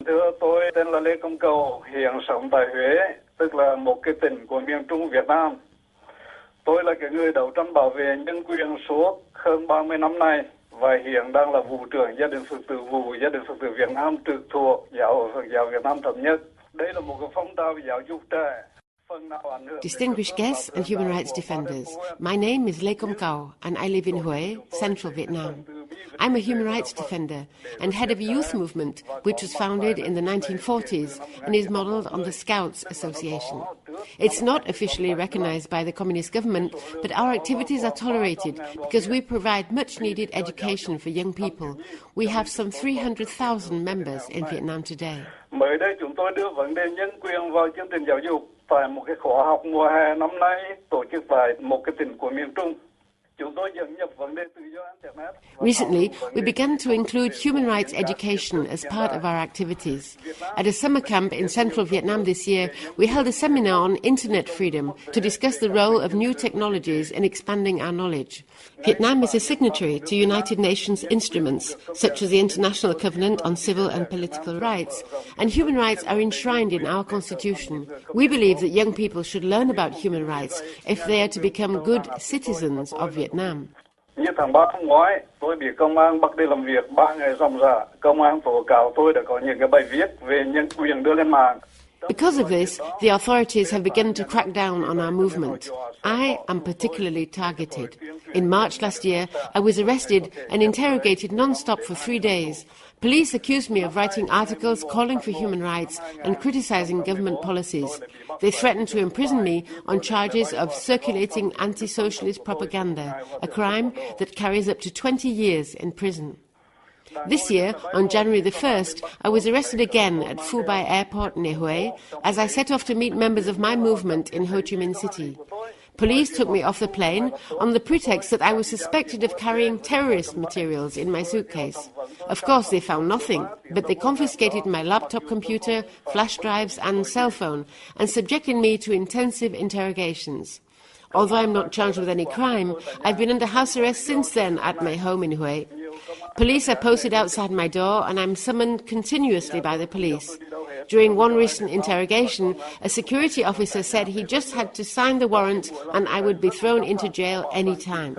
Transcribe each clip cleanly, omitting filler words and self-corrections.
Thưa tôi tên là Lê Cong Cau, hiện sống tại Huế, tức là một cái tỉnh của miền Trung Việt Nam. Tôi là cái người đấu tranh bảo vệ nhân quyền suốt hơn 30 năm nay và hiện đang là vụ trưởng gia đình Phật tử gia đình Phật tử Việt Nam trực thuộc Giáo hội Phật giáo Việt Nam Thống nhất. Đây là một cái phong trào giáo dục trẻ. Distinguished guests and human rights defenders, my name is Lê Cong Cau and I live in Huế, central Vietnam. I'm a human rights defender and head of a youth movement which was founded in the 1940s and is modelled on the Scouts Association. It's not officially recognised by the communist government, but our activities are tolerated because we provide much needed education for young people. We have some 300,000 members in Vietnam today. Mới đây chúng tôi đưa vấn đề nhân quyền vào chương trình giáo dục tại một cái khóa học mùa hè năm nay tổ chức tại một cái tỉnh của miền Trung. Recently, we began to include human rights education as part of our activities. At a summer camp in central Vietnam this year, we held a seminar on internet freedom to discuss the role of new technologies in expanding our knowledge. Vietnam is a signatory to United Nations instruments, such as the International Covenant on Civil and Political Rights, and human rights are enshrined in our constitution. We believe that young people should learn about human rights if they are to become good citizens of Vietnam. Như tháng 3 năm ngoái, tôi bị công an bắt đi làm việc 3 ngày ròng rã. Công an tố cáo tôi đã có những cái bài viết về nhân quyền đưa lên mạng. Because of this, the authorities have begun to crack down on our movement. I am particularly targeted. In March last year, I was arrested and interrogated non-stop for 3 days. Police accused me of writing articles calling for human rights and criticising government policies. They threatened to imprison me on charges of circulating anti-socialist propaganda, a crime that carries up to 20 years in prison. This year, on January the 1st, I was arrested again at Phu Bai Airport near Huế as I set off to meet members of my movement in Ho Chi Minh City. Police took me off the plane on the pretext that I was suspected of carrying terrorist materials in my suitcase. Of course, they found nothing, but they confiscated my laptop computer, flash drives and cell phone and subjected me to intensive interrogations. Although I'm not charged with any crime, I've been under house arrest since then at my home in Huế. Police are posted outside my door and I'm summoned continuously by the police. During one recent interrogation, a security officer said he just had to sign the warrant and I would be thrown into jail any time.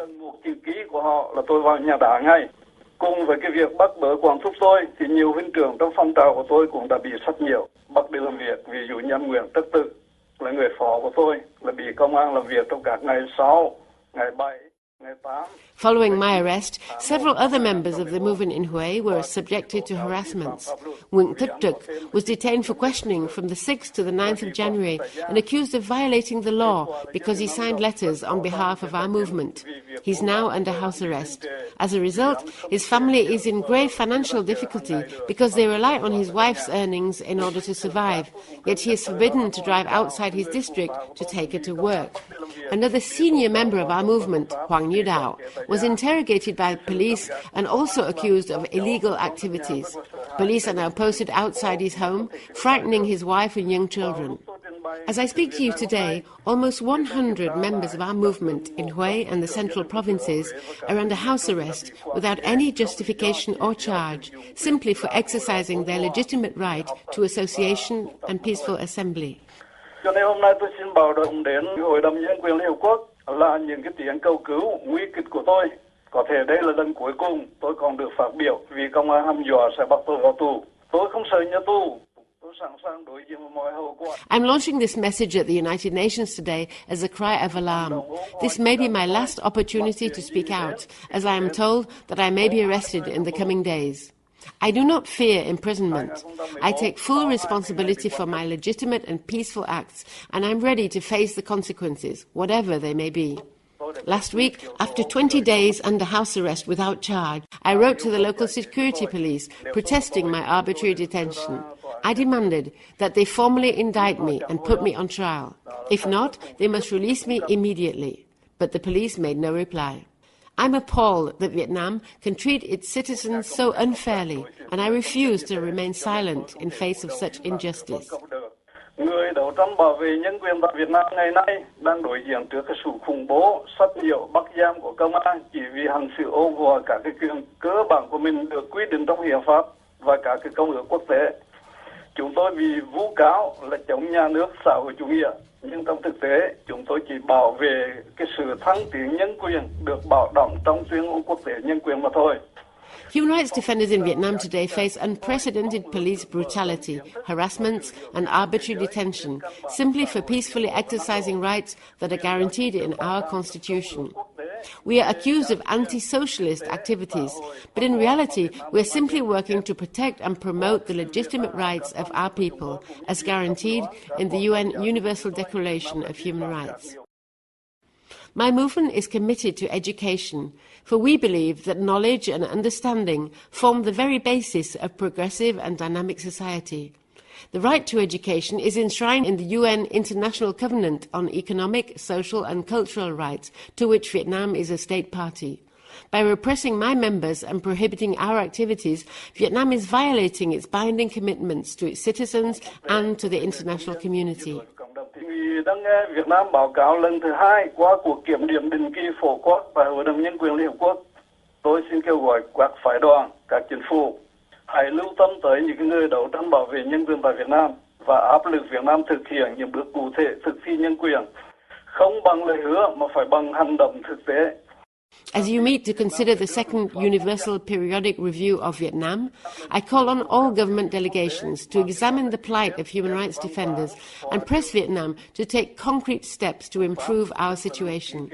Cùng với cái việc bắt bớ quản thúc tôi, thì nhiều huynh trưởng trong phong trào của tôi cũng đã bị sát nhiều, bắt đi làm việc. Ví dụ như anh Nguyễn Tất Tự là người phó của tôi, là bị công an làm việc trong các ngày 6, ngày 7, ngày 8. Following my arrest, several other members of the movement in Huế were subjected to harassments. Nguyễn Tất Trực was detained for questioning from the 6th to the 9th of January and accused of violating the law because he signed letters on behalf of our movement. He's now under house arrest. As a result, his family is in grave financial difficulty because they rely on his wife's earnings in order to survive, yet he is forbidden to drive outside his district to take her to work. Another senior member of our movement, Hoàng Như Đạo, was interrogated by police and also accused of illegal activities. Police are now posted outside his home, frightening his wife and young children. As I speak to you today, almost 100 members of our movement in Huế and the central provinces are under house arrest without any justification or charge, simply for exercising their legitimate right to association and peaceful assembly. Cho nên hôm nay tôi xin báo động đến Hội đồng Nhân quyền Liên Hợp Quốc là những cái tiếng cầu cứu nguy kịch của tôi. Có thể đây là lần cuối cùng tôi còn được phát biểu vì công an hăm dọa sẽ bắt tôi vào tù. Tôi không sợ nhà tù. I'm launching this message at the United Nations today as a cry of alarm. This may be my last opportunity to speak out, as I am told that I may be arrested in the coming days. I do not fear imprisonment. I take full responsibility for my legitimate and peaceful acts, and I'm ready to face the consequences, whatever they may be. Last week, after 20 days under house arrest without charge, I wrote to the local security police protesting my arbitrary detention. I demanded that they formally indict me and put me on trial. If not, they must release me immediately. But the police made no reply. I'm appalled that Vietnam can treat its citizens so unfairly, and I refuse to remain silent in face of such injustice. Người đấu tranh bảo vệ nhân quyền tại Việt Nam ngày nay đang đối diện trước cái sự khủng bố, sát nhiễu, bắt giam của công an chỉ vì hành xử ô vua các cái quyền cơ bản của mình được quy định trong hiến pháp và các cái công ước quốc tế. Chúng tôi bị vu cáo là chống nhà nước xã hội chủ nghĩa, nhưng trong thực tế chúng tôi chỉ bảo vệ cái sự thăng tiến nhân quyền được bảo đảm trong tuyên ngôn quốc tế nhân quyền mà thôi. Human rights defenders in Vietnam today face unprecedented police brutality, harassments and arbitrary detention simply for peacefully exercising rights that are guaranteed in our constitution. We are accused of anti-socialist activities, but in reality we are simply working to protect and promote the legitimate rights of our people as guaranteed in the UN Universal Declaration of Human Rights. My movement is committed to education, for we believe that knowledge and understanding form the very basis of progressive and dynamic society. The right to education is enshrined in the UN International Covenant on Economic, Social and Cultural Rights, to which Vietnam is a state party. By repressing my members and prohibiting our activities, Vietnam is violating its binding commitments to its citizens and to the international community. Đang nghe Việt Nam báo cáo lần thứ hai qua cuộc kiểm điểm định kỳ phổ quát tại Hội đồng Nhân quyền Liên Hợp Quốc. Tôi xin kêu gọi các phái đoàn, các chính phủ hãy lưu tâm tới những người đấu tranh bảo vệ nhân quyền tại Việt Nam và áp lực Việt Nam thực hiện những bước cụ thể thực thi nhân quyền, không bằng lời hứa mà phải bằng hành động thực tế. As you meet to consider the second Universal Periodic Review of Vietnam, I call on all government delegations to examine the plight of human rights defenders and press Vietnam to take concrete steps to improve our situation.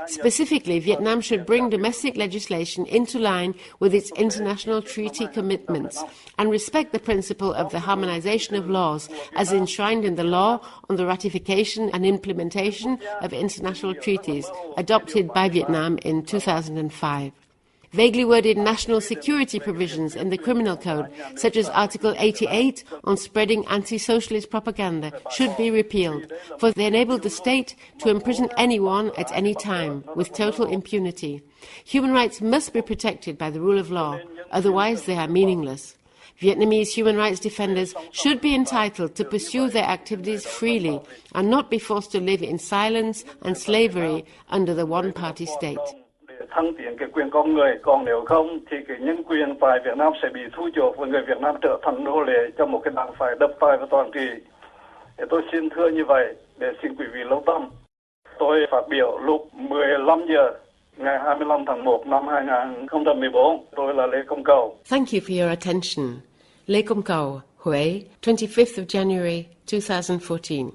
Specifically, Vietnam should bring domestic legislation into line with its international treaty commitments and respect the principle of the harmonization of laws as enshrined in the law on the ratification and implementation of international treaties adopted by Vietnam in 2005. Vaguely worded national security provisions in the criminal code, such as Article 88 on spreading anti-socialist propaganda, should be repealed, for they enable the state to imprison anyone at any time, with total impunity. Human rights must be protected by the rule of law, otherwise they are meaningless. Vietnamese human rights defenders should be entitled to pursue their activities freely and not be forced to live in silence and slavery under the one-party state. Thăng tiến cái quyền con người, còn nếu không thì cái nhân quyền tại Việt Nam sẽ bị thu chột và người Việt Nam trở thành nô lệ cho một cái đảng phái độc tài và toàn trị. Để tôi xin thưa như vậy để xin quý vị lưu tâm. Tôi phát biểu lúc 15 giờ ngày 25 tháng 1 năm 2014. Tôi là Lê Cong Cau. Thank you for your attention. Lê Cong Cau, Huế, 25th of January 2014.